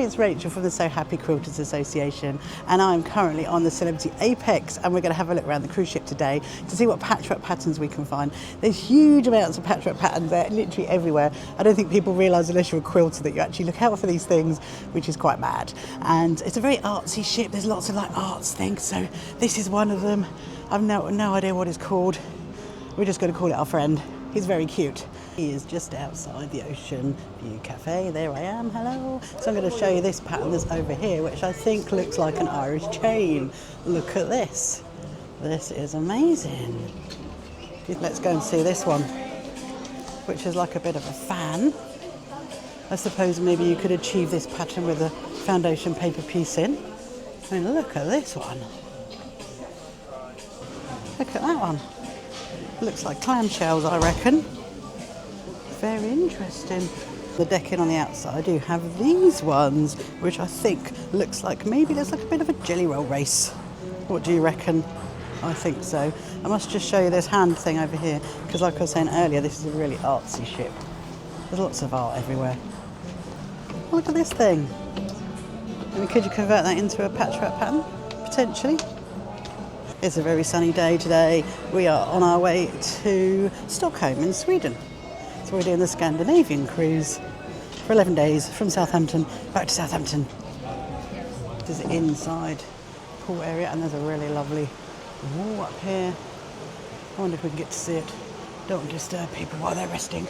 it's Rachel from the So Happy Quilters Association, and I'm currently on the Celebrity Apex, and we're going to have a look around the cruise ship today to see what patchwork patterns we can find. There's huge amounts of patchwork patterns there, literally everywhere. I don't think people realise unless you're a quilter that you actually look out for these things, which is quite mad. And it's a very artsy ship. There's lots of like arts things, so this is one of them. I've no idea what it's called. We're just going to call it our friend. He's very cute. He is just outside the Ocean View Cafe. There I am, hello. So I'm going to show you this pattern that's over here, which I think looks like an Irish chain. Look at this. This is amazing. Let's go and see this one, which is like a bit of a fan. I suppose maybe you could achieve this pattern with a foundation paper piece in. I mean, look at this one. Look at that one. Looks like clamshells, I reckon. Very interesting. The decking on the outside, I do have these ones, which I think looks like maybe there's like a bit of a jelly roll race. What do you reckon? I think so. I must just show you this hand thing over here, because like I was saying earlier, this is a really artsy ship. There's lots of art everywhere. Look at this thing. I mean, could you convert that into a patchwork pattern? Potentially. It's a very sunny day today. We are on our way to Stockholm in Sweden. So we're doing the Scandinavian cruise for 11 days from Southampton back to Southampton. This is inside pool area, and there's a really lovely wall up here. I wonder if we can get to see it. Don't want to disturb people while they're resting.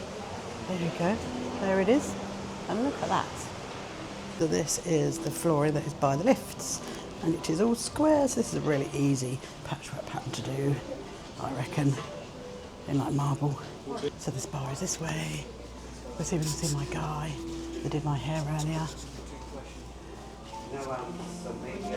There you go. There it is. And look at that. So this is the flooring that is by the lifts. And it is all square, so this is a really easy patchwork pattern to do, I reckon, in like marble. So this bar is this way. Let's see if we can see my guy that did my hair earlier.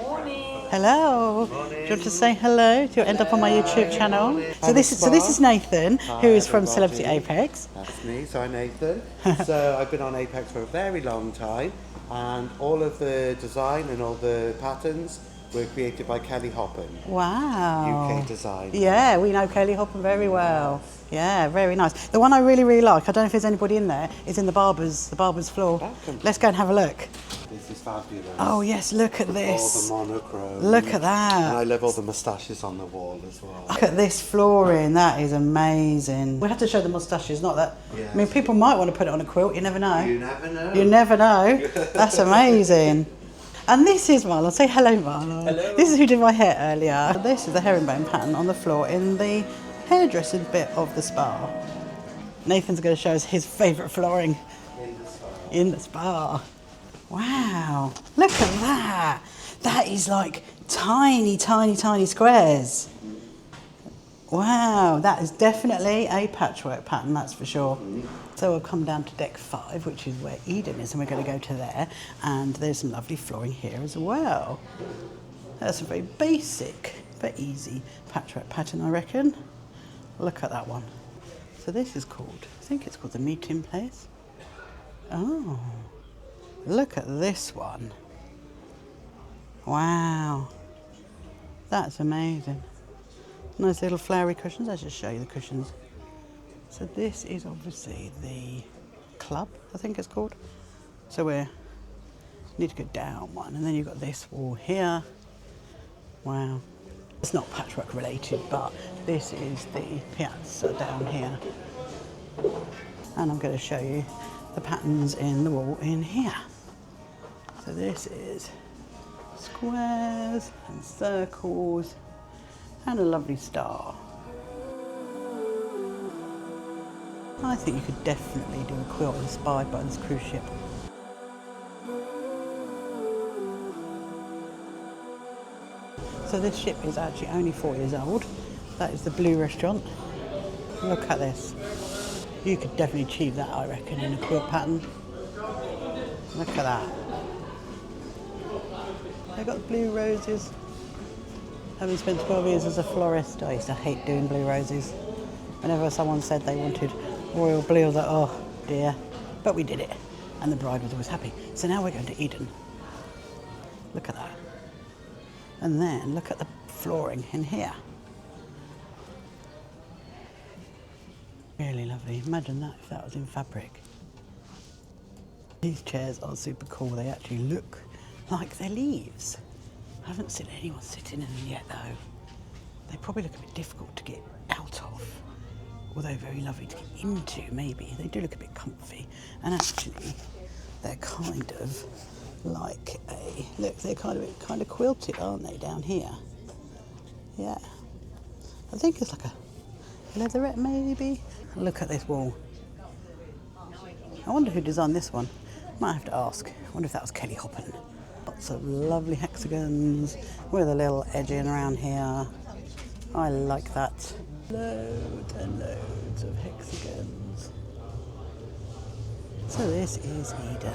Morning. Hello. Morning. Do you want to say hello? Do you end up on my YouTube channel? So this is Nathan, who is from Celebrity Apex. That's me, so I'm Nathan. So I've been on Apex for a very long time, and all of the design and all the patterns were created by Kelly Hoppen. Wow. UK design. Yeah, we know Kelly Hoppen very well. Yeah, very nice. The one I really like, I don't know if there's anybody in there, is in the barber's floor. Let's go and have a look. This is fabulous. Oh yes, look at this. All the monochrome. Look at that. And I love all the moustaches on the wall as well. Look at this flooring, that is amazing. We have to show the moustaches, not that. Yes. I mean, people might want to put it on a quilt, you never know. You never know. You never know. That's amazing. And this is Marlon. Say hello, Marlon. Hello. This is who did my hair earlier. This is the herringbone pattern on the floor in the hairdressing bit of the spa. Nathan's going to show us his favourite flooring in the spa. Wow, look at that. That is like tiny, tiny, tiny squares. Wow, that is definitely a patchwork pattern, that's for sure. So we'll come down to deck 5, which is where Eden is, and we're going to go to there. And there's some lovely flooring here as well. That's a very basic but easy patchwork pattern, I reckon. Look at that one. So this is called, I think it's called the meeting place. Oh, look at this one. Wow, that's amazing. Nice little flowery cushions. I'll just show you the cushions. So this is obviously the club, I think it's called. So we need to go down one, and then you've got this wall here. Wow. It's not patchwork related, but this is the piazza down here. And I'm going to show you the patterns in the wall in here. So this is squares and circles and a lovely star. I think you could definitely do a quilt inspired by this cruise ship. So this ship is actually only 4 years old. That is the Blue Restaurant. Look at this. You could definitely achieve that, I reckon, in a quilt pattern. Look at that. They've got blue roses. Having spent 12 years as a florist, I used to hate doing blue roses. Whenever someone said they wanted royal blue, I was like, oh dear. But we did it, and the bride was always happy. So now we're going to Eden. Look at that. And then look at the flooring in here. Really lovely. Imagine that if that was in fabric. These chairs are super cool. They actually look like they're leaves. I haven't seen anyone sitting in them yet though. They probably look a bit difficult to get out of, although very lovely to get into maybe. They do look a bit comfy, and actually they're kind of like a, look, they're kind of quilted, aren't they, down here? Yeah. I think it's like a leatherette maybe. Look at this wall. I wonder who designed this one. Might have to ask. I wonder if that was Kelly Hoppen. Lots of lovely hexagons with a little edging around here. I like that. Loads and loads of hexagons. So this is Eden.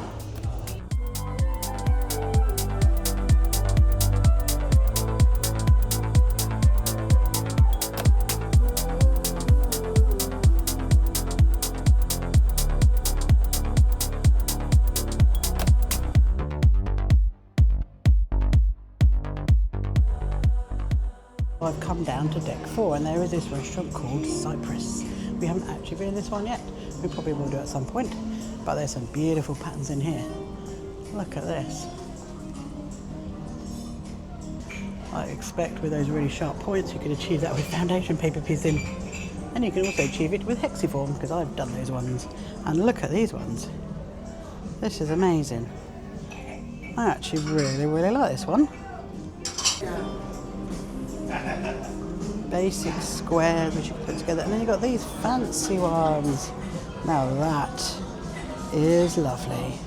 I've come down to deck 4 and there is this restaurant called Cyprus. We haven't actually been in this one yet. We probably will do at some point, but there's some beautiful patterns in here. Look at this. I expect with those really sharp points you can achieve that with foundation paper piecing, and you can also achieve it with hexiform because I've done those ones. And look at these ones. This is amazing. I actually really like this one. Basic squares which you can put together, and then you've got these fancy ones. Now that is lovely.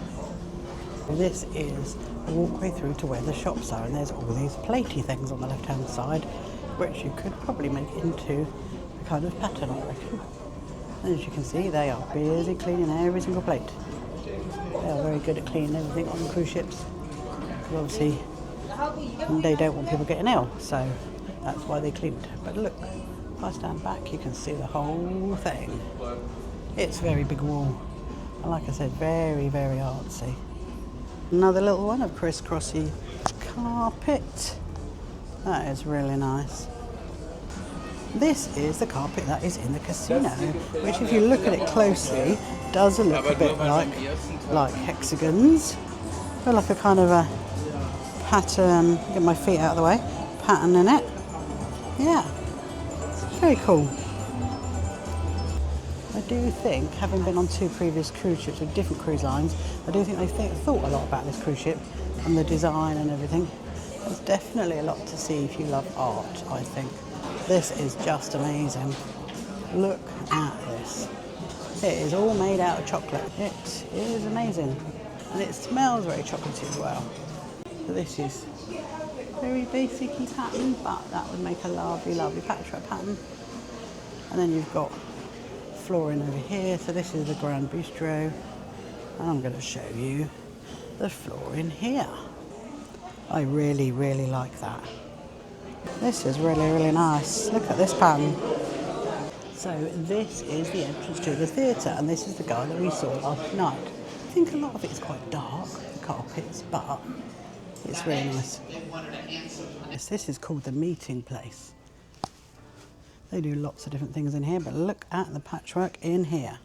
This is a walkway through to where the shops are, and there's all these platey things on the left hand side which you could probably make into a kind of pattern, I reckon. And as you can see, they are busy cleaning every single plate. They are very good at cleaning everything on cruise ships, because obviously they don't want people getting ill, so that's why they clean it. But look, if I stand back, you can see the whole thing. It's a very big wall. And like I said, very artsy. Another little one of crisscrossy carpet. That is really nice. This is the carpet that is in the casino, which if you look at it closely, does look a bit like hexagons. But like a kind of a pattern, get my feet out of the way, pattern in it. Yeah, very cool. I do think, having been on 2 previous cruise ships with different cruise lines, I do think they thought a lot about this cruise ship and the design and everything. There's definitely a lot to see if you love art, I think. This is just amazing. Look at this. It is all made out of chocolate. It is amazing. And it smells very chocolatey as well. So this is very basic-y pattern, but that would make a lovely patchwork pattern. And then you've got flooring over here. So this is the Grand Bistro, and I'm going to show you the flooring here. I really like that. This is really nice. Look at this pattern. So this is the entrance to the theatre, and this is the guy that we saw last night. I think a lot of it is quite dark, the carpets, but it's really nice. Yes, this is called the meeting place. They do lots of different things in here, but look at the patchwork in here.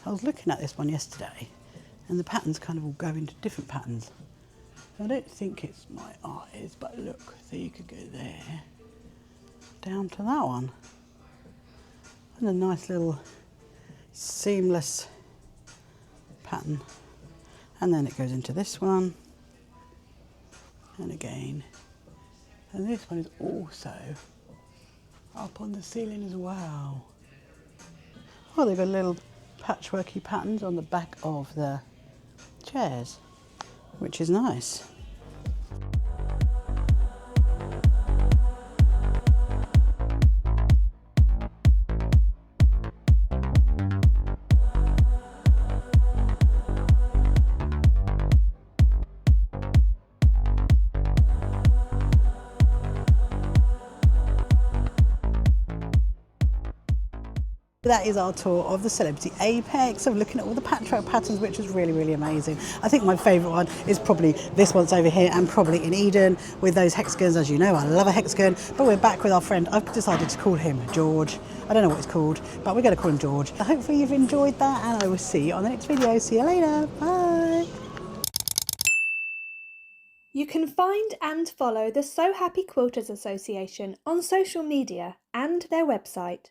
I was looking at this one yesterday, and the patterns kind of all go into different patterns. I don't think it's my eyes, but look, so you could go there, down to that one. And a nice little seamless pattern. And then it goes into this one, and again. And this one is also up on the ceiling as well. Oh, they've got little patchworky patterns on the back of the chairs, which is nice. that is our tour of the Celebrity Apex, of looking at all the patchwork patterns, which was really, really amazing. I think my favourite one is probably this one's over here, and probably in Eden with those hexagons. As you know, I love a hexagon, but we're back with our friend. I've decided to call him George. I don't know what it's called, but we're going to call him George. Hopefully you've enjoyed that, and I will see you on the next video. See you later. Bye. You can find and follow the So Happy Quilters Association on social media and their website.